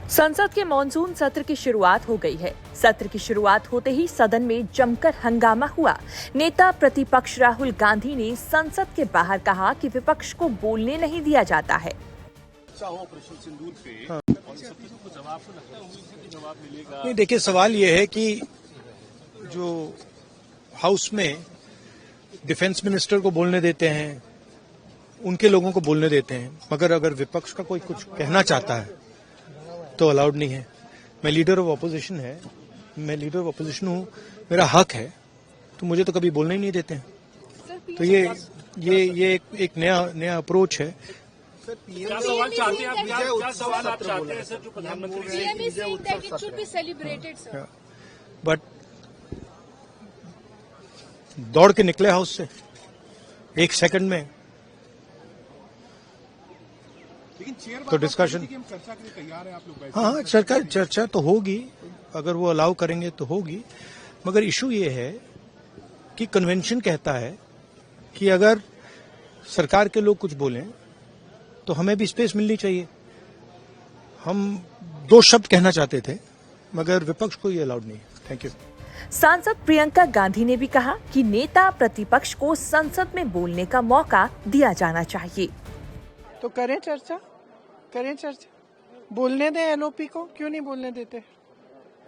संसद के मॉनसून सत्र की शुरुआत हो गई है। सत्र की शुरुआत होते ही सदन में जमकर हंगामा हुआ। नेता प्रतिपक्ष राहुल गांधी ने संसद के बाहर कहा कि विपक्ष को बोलने नहीं दिया जाता है। नहीं, देखिए, सवाल ये है कि जो हाउस में डिफेंस मिनिस्टर को बोलने देते हैं, उनके लोगों को बोलने देते हैं, मगर अगर विपक्ष का कोई कुछ कहना चाहता है तो अलाउड नहीं है। मैं लीडर ऑफ ऑपोजिशन हूँ, मेरा हक है, तो मुझे तो कभी बोलने ही नहीं देते हैं। तो ये एक नया अप्रोच है। क्या सवाल चाहते हैं आप? क्या सवाल आप चाहते हैं सर, जो प्रधानमंत्री से? बट दौड़ के निकले हाउस से एक सेकंड में, तो डिस्कशन चर्चा के लिए तैयार है आप लोग? हाँ, चर्चा तो होगी, अगर वो अलाउ करेंगे तो होगी। मगर इशू ये है कि कन्वेंशन कहता है कि अगर सरकार के लोग कुछ बोलें तो हमें भी स्पेस मिलनी चाहिए। हम 2 शब्द कहना चाहते थे, मगर विपक्ष को ये अलाउड नहीं है। Thank you. सांसद प्रियंका गांधी ने भी कहा कि नेता प्रतिपक्ष को संसद में बोलने का मौका दिया जाना चाहिए। तो करें चर्चा, बोलने दें एलओपी को, क्यों नहीं बोलने देते?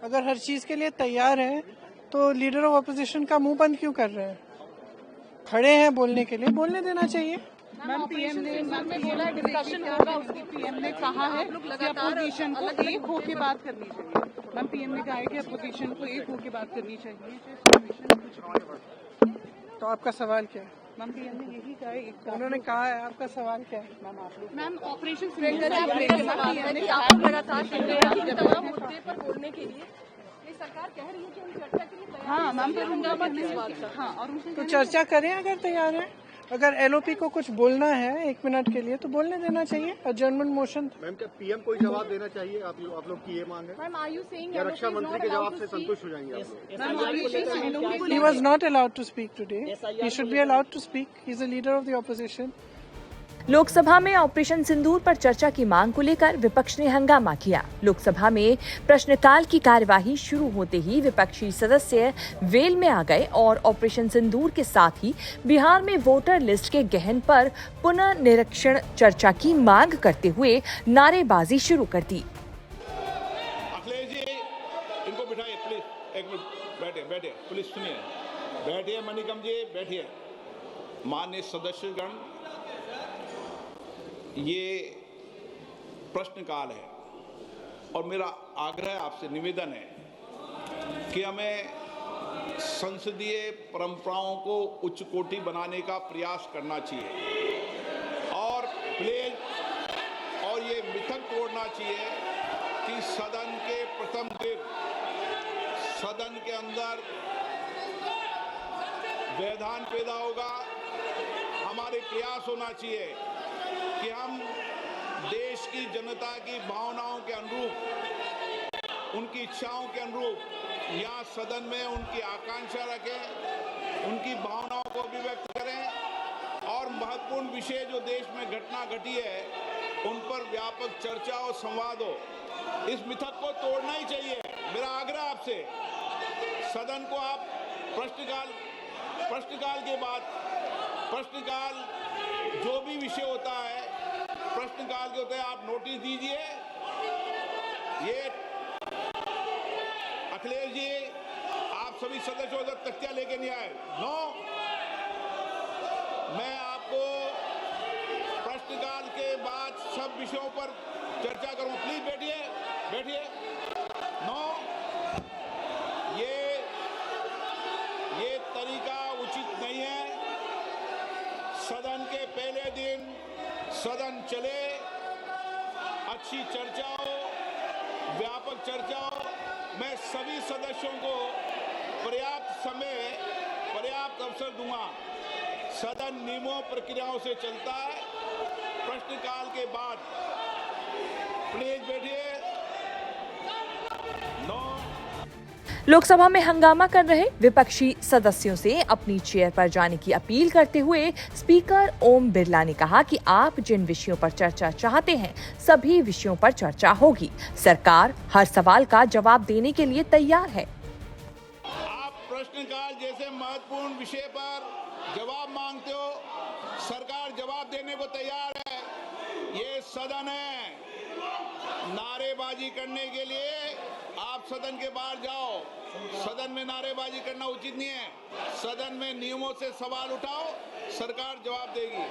अगर हर चीज के लिए तैयार है तो लीडर ऑफ अपोजिशन का मुंह बंद क्यों कर रहे हैं? खड़े हैं बोलने के लिए, बोलने देना चाहिए। मैम, पीएम ने बोला डिस्कशन होगा, उसकी पीएम ने कहा है कि अपोजिशन को एक होके बात करनी चाहिए। मैम, पीएम ने कहा है कि अपोजिशन को एक होके बात करनी चाहिए। तो आपका सवाल क्या है? मैम, पीएम ने यही कहा है, उन्होंने कहा है, आपका सवाल क्या है? मैम आप लोग मैम ऑपरेशन तमाम मुद्दे पर बोलने के लिए सरकार कह रही है कि हम चर्चा के लिए तैयार। हाँ मैम, फिर हंगामा किस बात का? हाँ, और तो चर्चा करें अगर तैयार है। अगर एलओपी को कुछ बोलना है 1 मिनट के लिए तो बोलने देना चाहिए। अडजर्नमेंट मोशन। मैम, क्या पीएम को ही जवाब देना चाहिए? आप लोग की ये मांग है? मैम, आर यू सेइंग या रक्षा मंत्री के जवाब से संतुष्ट हो जाएंगे आप लोग? He was not allowed to speak today. He should be allowed to speak. He is a leader of the opposition. Lok Sabha में ऑपरेशन सिंदूर पर चर्चा की मांग को लेकर विपक्ष ने हंगामा किया। लोकसभा में प्रश्नकाल की कार्यवाही शुरू होते ही विपक्षी सदस्य वेल में आ गए और ऑपरेशन सिंदूर के साथ ही बिहार में वोटर लिस्ट के गहन पर पुनः निरीक्षण चर्चा की मांग करते हुए नारेबाजी शुरू कर दी। अखिलेश जी, इनको बिठाइए प्लीज, एक मिनट बैठिए प्लीज, सुनिए, बैठिए मणिकम जी, बैठिए। माननीय सदस्यगण, ये प्रश्नकाल है और मेरा आग्रह आपसे निवेदन है कि हमें संसदीय परंपराओं को उच्च कोटि बनाने का प्रयास करना चाहिए और ये मिथक तोड़ना चाहिए कि सदन के प्रथम दिन सदन के अंदर व्यवधान पैदा होगा। हमारे प्रयास होना चाहिए कि हम देश की जनता की भावनाओं के अनुरूप, उनकी इच्छाओं के अनुरूप यहाँ सदन में उनकी आकांक्षा रखें, उनकी भावनाओं को भी व्यक्त करें और महत्वपूर्ण विषय जो देश में घटना घटी है उन पर व्यापक चर्चा और संवाद हो। इस मिथक को तोड़ना ही चाहिए। मेरा आग्रह आपसे, सदन को आप प्रश्नकाल के बाद जो भी विषय होता है प्रश्नकाल के होते हैं, आप नोटिस दीजिए। ये अखिलेश जी, आप सभी सदस्यों उधर तख्तियां लेके नहीं आए। नो, मैं आपको प्रश्नकाल के बाद सब विषयों पर चर्चा करूं। प्लीज बैठिए। नो, ये तरीका उचित नहीं है। सदन के पहले दिन सदन चले, अच्छी चर्चा हो, व्यापक चर्चा हो। मैं सभी सदस्यों को पर्याप्त समय, पर्याप्त अवसर दूंगा। सदन नियमों प्रक्रियाओं से चलता है। प्रश्नकाल के बाद प्लीज बैठिए। नो। लोकसभा में हंगामा कर रहे विपक्षी सदस्यों से अपनी चेयर पर जाने की अपील करते हुए स्पीकर ओम बिरला ने कहा कि आप जिन विषयों पर चर्चा चाहते हैं सभी विषयों पर चर्चा होगी। सरकार हर सवाल का जवाब देने के लिए तैयार है। आप प्रश्नकाल जैसे महत्वपूर्ण विषय पर जवाब मांगते हो, सरकार जवाब देने को तैयार है। ये सदन है, नारेबाजी करने के लिए आप सदन के बाहर जाओ। सदन में नारेबाजी करना उचित नहीं है। सदन में नियमों से सवाल उठाओ, सरकार जवाब देगी।